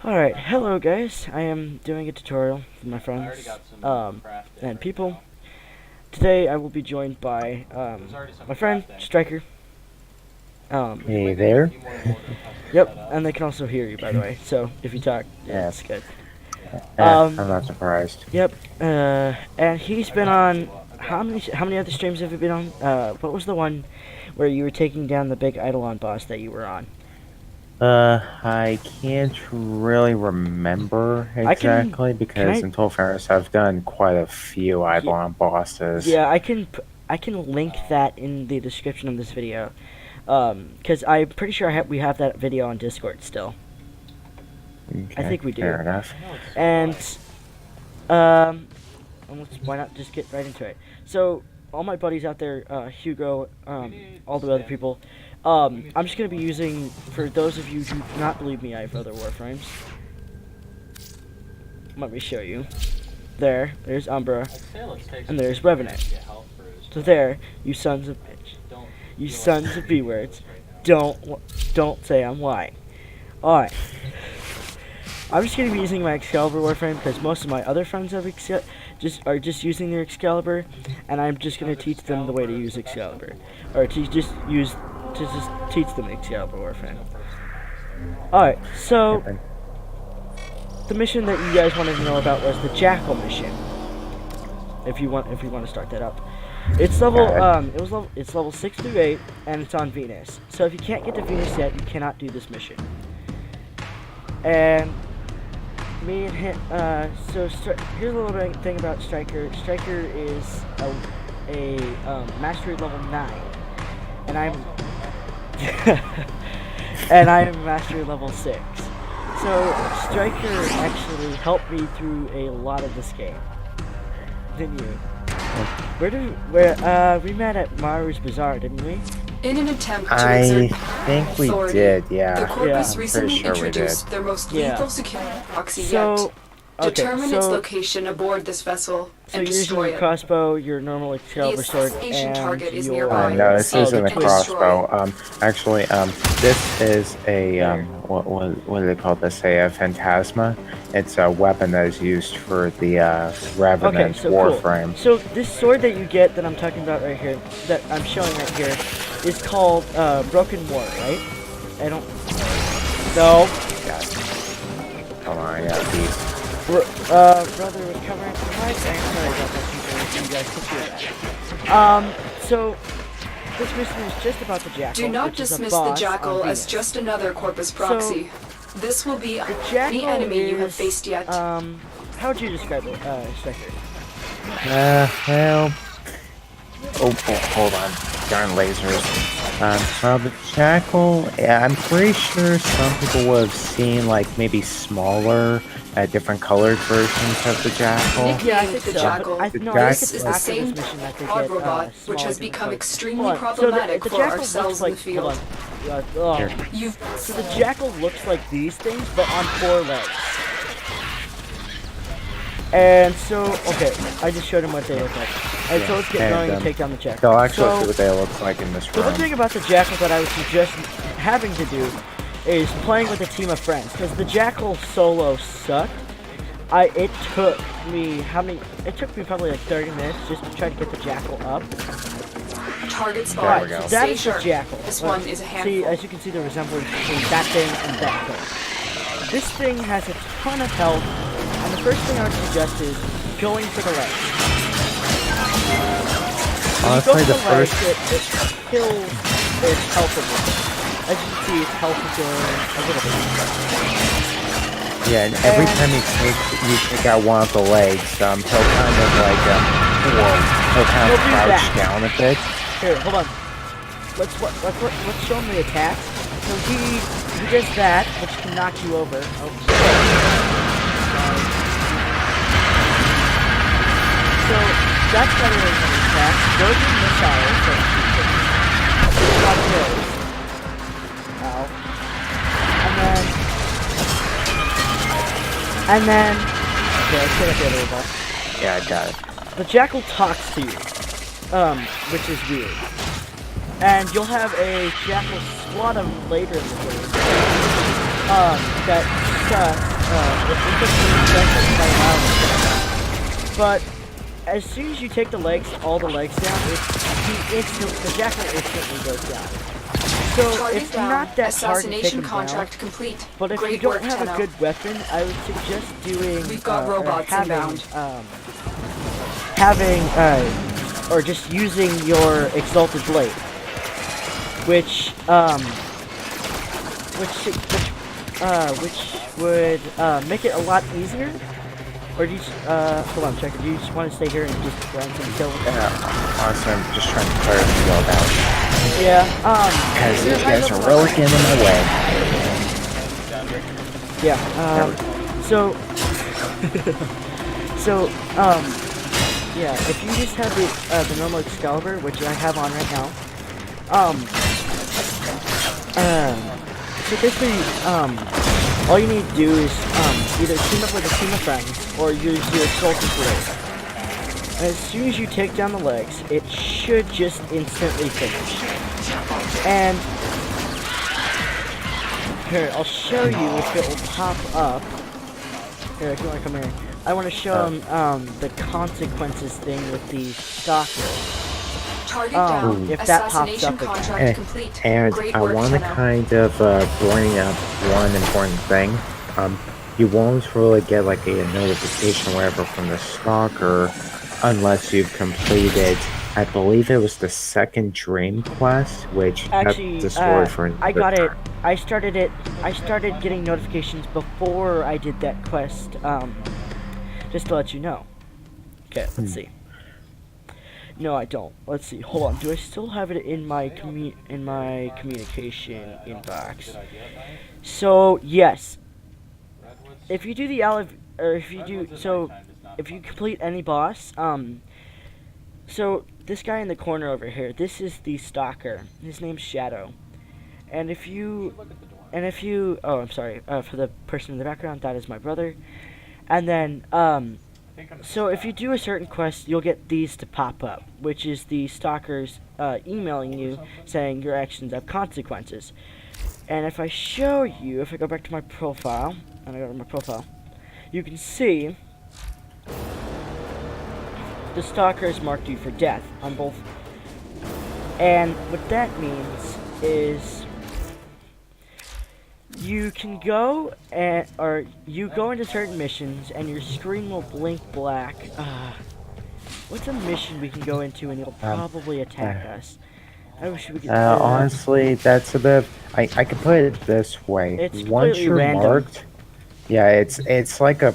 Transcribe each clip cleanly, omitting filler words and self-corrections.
Alright, hello guys. I am doing a tutorial for my friends and people. Today I will be joined by my friend Striker. Hey there. Yep, and they can also hear you, by the way. So if you talk, yeah, it's Yes. good. I'm not surprised. Yep. And he's been on how many other streams have you been on? What was the one where you were taking down the big Eidolon boss that you were on? I can't really remember Can exactly because, I? in total fairness, I've done quite a few Yeah, Eidolon bosses. yeah, I can link that in the description of this video. Because I'm pretty sure we have that video on Discord still. I Okay, think we do. fair enough. And why not just get right into it? So all my buddies out there, Hugo, all the other people, I'm just gonna be using, for those of you who do not believe me, I have other warframes. Let me show you. There's Umbra, and there's Revenant. So there, you sons of bitch. You sons of B-words. Don't say I'm lying. Alright. I'm just gonna be using my Excalibur Warframe because most of my other friends have are just using their Excalibur, and I'm just gonna teach them the way to use Excalibur, or to just teach them Excalibur Warframe. Alright, so the mission that you guys wanted to know about was the Jackal mission. If you want to start that up. It's level 6 through 8, and it's on Venus. So if you can't get to Venus yet, you cannot do this mission. And me and him, here's a little bit thing about Striker. Striker is a mastery level 9, and I'm and I am mastery level 6. So Striker actually helped me through a lot of this game. Didn't you? We met at Maru's Bazaar, didn't we? In an attempt to I exert think we authority, did, yeah. the Corpus I'm recently pretty sure we introduced did. their most lethal security proxy So, yet. Determine its location aboard this vessel and you're using destroy your it. crossbow, your normal Excalibur sword, assassination and target is your... nearby. No, this isn't a destroy. crossbow. Actually, this is a, what do they call this? A phantasma. It's a weapon that is used for the Revenant Warframe. Cool. So this sword that you get that I'm talking about right here, that I'm showing right here, is called Broken War, right? I don't... No. God. Come on, yeah, beast. Brother was covering the mic. Sorry about that, you guys can hear that. So this mission is just about the Jackal. Do not dismiss the Jackal as just another Corpus proxy. This will be any enemy you have faced yet. How would you describe it, Striker? Well... Oh, hold on. Darn lasers. Well, the Jackal, yeah, I'm pretty sure some people would have seen, like, maybe smaller, different colored versions of the Jackal. Yeah, I think the so. Jackal. This is the same pod robot, which has become extremely problematic for ourselves in the field. So the Jackal looks like these things, but on 4 legs. And so, okay, I just showed him what they look like. Alright, so let's get going and take down the Jackal. They'll actually see what they look like in this room. The one thing about the Jackal that I would suggest having to do is playing with a team of friends, because the Jackal solo sucked. It took me probably like 30 minutes just to try to get the Jackal up. Target spot. So that is the Jackal. This one is a handful. See, as you can see, the resemblance between that thing and that thing. This thing has a ton of health, and the first thing I would suggest is going for the legs. Honestly, the first... It kills its health a bit. As you can see, its health is going a little bit. Yeah, and every time you take out one of the legs, he'll kind of like, he'll kind of crouch down a bit. Here, hold on. Let's show him the attack. So he does that, which can knock you over. Oh, so that's better than an attack. Those are missiles, so ow. And then yeah, let's get up there a little bit. Yeah, I got it. The Jackal talks to you, which is weird. And you'll have a Jackal Squadron later in the game, that But as soon as you take the legs, all the legs down, the jackal instantly goes down. So Target it's down. not that hard to take Assassination him contract down. complete. But if Great you don't work, have Tenno. a good weapon, I would suggest doing We've got robots inbound. or just using your exalted blade, which would make it a lot easier. Or do you hold on a second, do you just want to stay here and just grind some kills? Honestly, I'm just trying to clear the field out. Yeah, Because these guys are really getting in my way. yeah, so, yeah, if you just have the normal Excalibur, which I have on right now, so basically, all you need to do is, either team up with a team of friends, or use your exalted blade. And as soon as you take down the legs, it should just instantly finish. And here, I'll show you if it will pop up. Here, if you want to come here. I want to show them the consequences thing with the stalker. Target down. If that pops Assassination up again. contract complete. And Great I work, want to Tenno. kind of bring up one important thing. You won't really get like a notification or whatever from the stalker unless you've completed, I believe it was the second dream quest, which Actually, that's the story for another I got it. time. I started getting notifications before I did that quest, just to let you know. Okay, let's see. No, I don't. Let's see. Hold on. Do I still have it in my communication inbox? So yes. If you do the if you complete any boss, so this guy in the corner over here, this is the stalker. His name's Shadow. And if you, oh, I'm sorry, for the person in the background, that is my brother. And then, so if you do a certain quest, you'll get these to pop up, which is the stalkers emailing you saying your actions have consequences. And if I show you, if I go back to my profile, and I go to my profile, you can see the stalkers marked you for death on both. And what that means is you can go or you go into certain missions and your screen will blink black. What's a mission we can go into and it'll probably attack us? I wish we could. Honestly, that's a bit. I could put it this way. It's Once completely you're random. marked, yeah, it's like a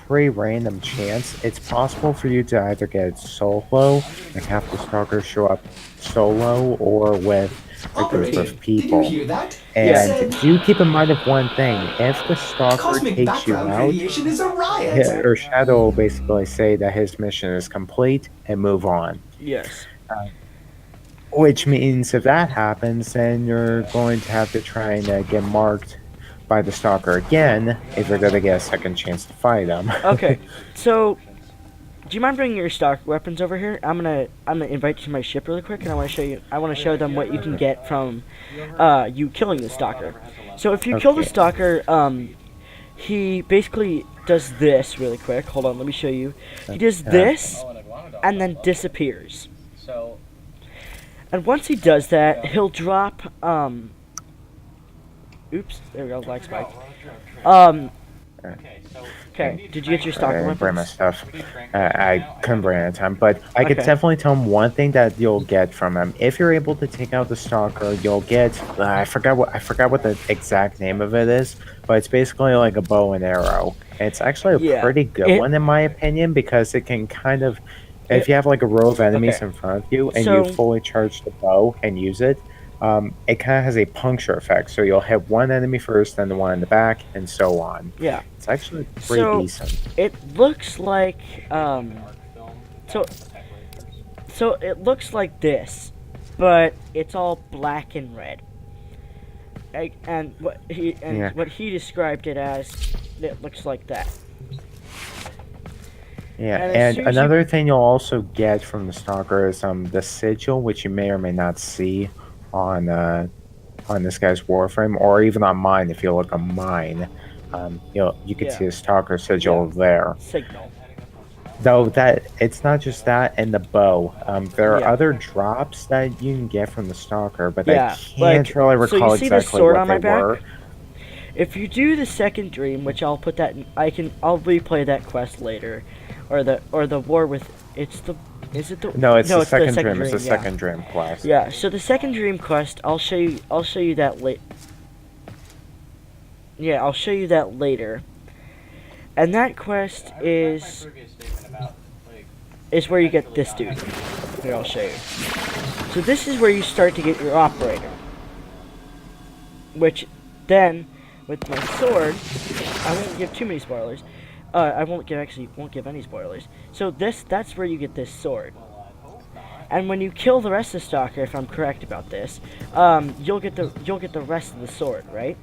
pre-random chance. It's possible for you to either get solo, like have the stalker show up solo, or with a group of people. Did you hear that? And do keep in mind of one thing: if the stalker Cosmic takes you background out, radiation is a riot. or Shadow will basically say that his mission is complete and move on. Yes. Which means if that happens, then you're going to have to try and get marked by the stalker again if you're going to get a second chance to fight him. Okay. So, do you mind bringing your stock weapons over here? I'm gonna invite you to my ship really quick, and I want to show you. I want to show them what you can get from you killing the stalker. So if you kill the stalker, he basically does this really quick. Hold on, let me show you. He does this, and then disappears. And once he does that, he'll drop, oops, there we go, lag spike. Okay, did you get your stalker Bring my weapons? stuff. I couldn't bring it at time, but I could Okay. definitely tell him one thing that you'll get from him. If you're able to take out the stalker, you'll get I forgot what the exact name of it is, but it's basically like a bow and arrow. And it's actually a pretty good one in my opinion because it can kind of, if you have like a row of enemies in front of you and you fully charge the bow and use it, it kind of has a puncture effect. So you'll hit one enemy first, then the one in the back, and so on. Yeah. It's actually pretty decent. It looks like, so it looks like this, but it's all black and red. And what he described it as, it looks like that. Yeah, and another thing you'll also get from the stalker is the sigil, which you may or may not see on this guy's warframe, or even on mine if you look on mine. You could Yeah. see a stalker sigil there. Signal. Though that it's not just that and the bow. There are Yeah. other drops that you can get from the stalker, but I Yeah, can't like, really so you recall see this exactly sword what on they my back? were. If you do the second dream, which I'll put that in, I'll replay that quest later, or the war with, is it the No, it's no, the second second dream. It's the yeah. second dream quest. Yeah, so the second dream quest, I'll show you that late. Yeah, I'll show you that later. And that quest is where you get this dude. Here, I'll show you. So this is where you start to get your operator. Which then, with my sword, I won't give too many spoilers. I won't give any spoilers. So that's where you get this sword. And when you kill the rest of the stalker, if I'm correct about this, you'll get the rest of the sword, right?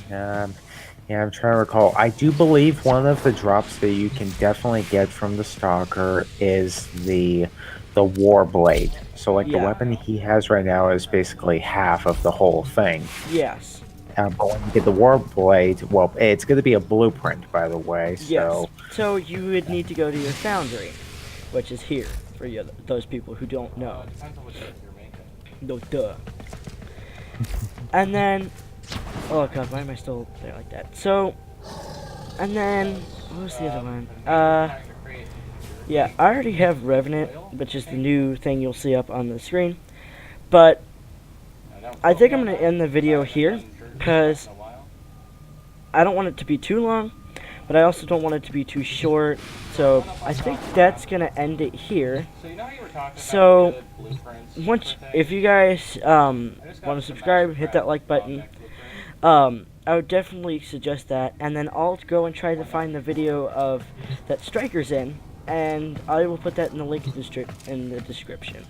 Yeah, I'm trying to recall. I do believe one of the drops that you can definitely get from the stalker is the war blade. So like the Yeah. weapon he has right now is basically half of the whole thing. Yes. But when you get the war blade, well, it's going to be a blueprint, by the way. So Yes. So you would need to go to your foundry, which is here for those people who don't know. No, duh. And then, oh god, why am I still there like that? So, and then, what was the other one? Yeah, I already have Revenant, which is the new thing you'll see up on the screen. But I think I'm going to end the video here, because I don't want it to be too long, but I also don't want it to be too short. So I think that's going to end it here. So if you guys want to subscribe, hit that like button. I would definitely suggest that, and then I'll go and try to find the video of that Striker's in, and I will put that in the link in the description.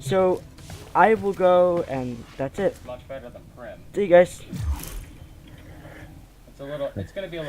So I will go, and that's it. Much better than Prim. See you guys. It's going to be a little